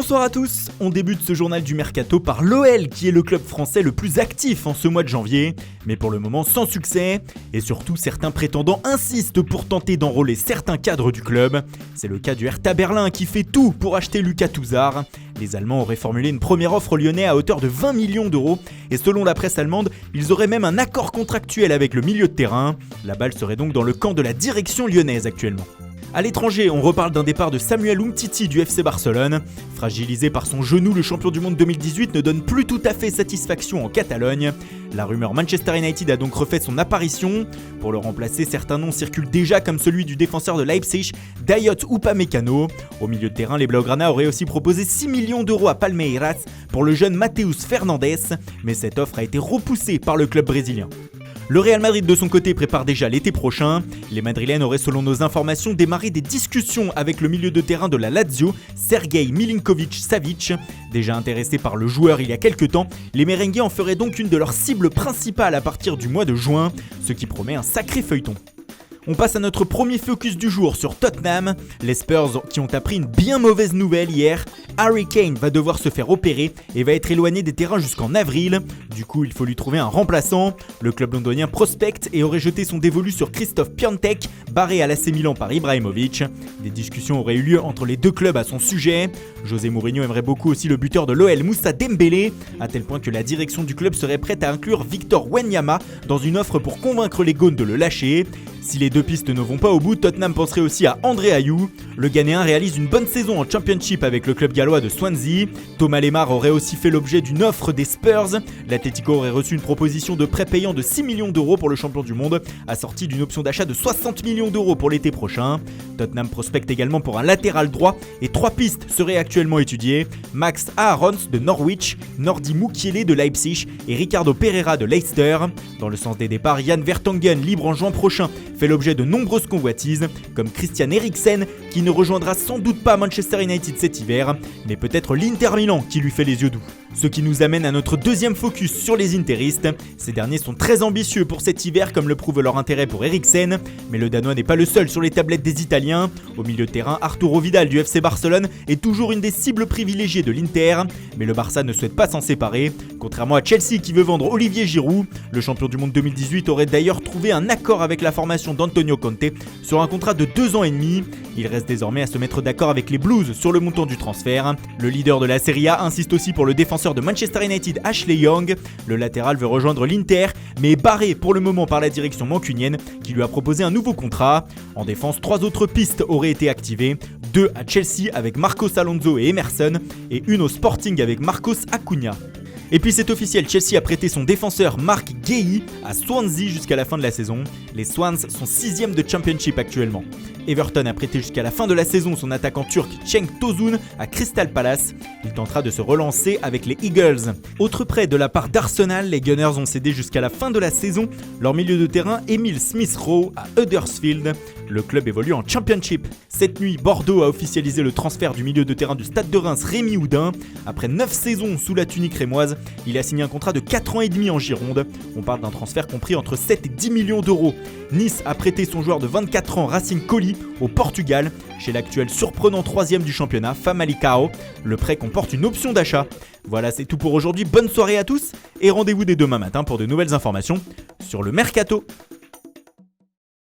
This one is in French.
Bonsoir à tous, on débute ce journal du Mercato par l'OL qui est le club français le plus actif en ce mois de janvier, mais pour le moment sans succès, et surtout certains prétendants insistent pour tenter d'enrôler certains cadres du club. C'est le cas du Hertha Berlin qui fait tout pour acheter Lucas Touzard. Les Allemands auraient formulé une première offre aux Lyonnais à hauteur de 20 millions d'euros, et selon la presse allemande, ils auraient même un accord contractuel avec le milieu de terrain. La balle serait donc dans le camp de la direction lyonnaise actuellement. A l'étranger, on reparle d'un départ de Samuel Umtiti du FC Barcelone. Fragilisé par son genou, le champion du monde 2018 ne donne plus tout à fait satisfaction en Catalogne. La rumeur Manchester United a donc refait son apparition. Pour le remplacer, certains noms circulent déjà comme celui du défenseur de Leipzig, Dayot Upamecano. Au milieu de terrain, les Blaugrana auraient aussi proposé 6 millions d'euros à Palmeiras pour le jeune Matheus Fernandes, mais cette offre a été repoussée par le club brésilien. Le Real Madrid de son côté prépare déjà l'été prochain. Les Madrilènes auraient selon nos informations démarré des discussions avec le milieu de terrain de la Lazio, Sergej Milinkovic-Savic. Déjà intéressé par le joueur il y a quelques temps, les Merengues en feraient donc une de leurs cibles principales à partir du mois de juin, ce qui promet un sacré feuilleton. On passe à notre premier focus du jour sur Tottenham. Les Spurs qui ont appris une bien mauvaise nouvelle hier. Harry Kane va devoir se faire opérer et va être éloigné des terrains jusqu'en avril. Du coup, il faut lui trouver un remplaçant. Le club londonien prospecte et aurait jeté son dévolu sur Christophe Piątek, barré à l'AC Milan par Ibrahimovic. Des discussions auraient eu lieu entre les deux clubs à son sujet. José Mourinho aimerait beaucoup aussi le buteur de l'OL, Moussa Dembélé, à tel point que la direction du club serait prête à inclure Victor Wanyama dans une offre pour convaincre les Gaunes de le lâcher. Si les deux pistes ne vont pas au bout, Tottenham penserait aussi à André Ayew. Le Ghanéen réalise une bonne saison en Championship avec le club gallois de Swansea. Thomas Lemar aurait aussi fait l'objet d'une offre des Spurs. L'Atlético aurait reçu une proposition de prêt payant de 6 millions d'euros pour le champion du monde, assortie d'une option d'achat de 60 millions d'euros pour l'été prochain. Tottenham prospecte également pour un latéral droit et 3 pistes seraient actuellement étudiées. Max Aarons de Norwich, Nordi Mukiele de Leipzig et Ricardo Pereira de Leicester. Dans le sens des départs, Jan Vertonghen, libre en juin prochain, fait l'objet de nombreuses convoitises, comme Christian Eriksen qui ne rejoindra sans doute pas Manchester United cet hiver, mais peut-être l'Inter Milan qui lui fait les yeux doux. Ce qui nous amène à notre deuxième focus sur les interistes. Ces derniers sont très ambitieux pour cet hiver comme le prouve leur intérêt pour Eriksen, mais le Danois n'est pas le seul sur les tablettes des Italiens. Au milieu de terrain, Arturo Vidal du FC Barcelone est toujours une des cibles privilégiées de l'Inter, mais le Barça ne souhaite pas s'en séparer. Contrairement à Chelsea qui veut vendre Olivier Giroud, le champion du monde 2018 aurait d'ailleurs trouvé un accord avec la formation d'Antonio Conte sur un contrat de 2 ans et demi. Il reste désormais à se mettre d'accord avec les Blues sur le montant du transfert. Le leader de la Serie A insiste aussi pour le défenseur de Manchester United, Ashley Young. Le latéral veut rejoindre l'Inter, mais est barré pour le moment par la direction mancunienne qui lui a proposé un nouveau contrat. En défense, 3 autres pistes auraient été activées. 2 à Chelsea avec Marcos Alonso et Emerson, et une au Sporting avec Marcos Acuna. Et puis c'est officiel, Chelsea a prêté son défenseur Marc Guéhi à Swansea jusqu'à la fin de la saison. Les Swans sont 6e de Championship actuellement. Everton a prêté jusqu'à la fin de la saison son attaquant turc Cenk Tosun à Crystal Palace. Il tentera de se relancer avec les Eagles. Autre prêt de la part d'Arsenal, les Gunners ont cédé jusqu'à la fin de la saison leur milieu de terrain Emile Smith-Rowe à Huddersfield. Le club évolue en Championship. Cette nuit, Bordeaux a officialisé le transfert du milieu de terrain du Stade de Reims Rémi Houdin. Après 9 saisons sous la tunique rémoise, il a signé un contrat de 4 ans et demi en Gironde. On parle d'un transfert compris entre 7 et 10 millions d'euros. Nice a prêté son joueur de 24 ans Racine Colli au Portugal, chez l'actuel surprenant 3e du championnat, Famalicão. Le prêt comporte une option d'achat. Voilà, c'est tout pour aujourd'hui. Bonne soirée à tous et rendez-vous dès demain matin pour de nouvelles informations sur le Mercato.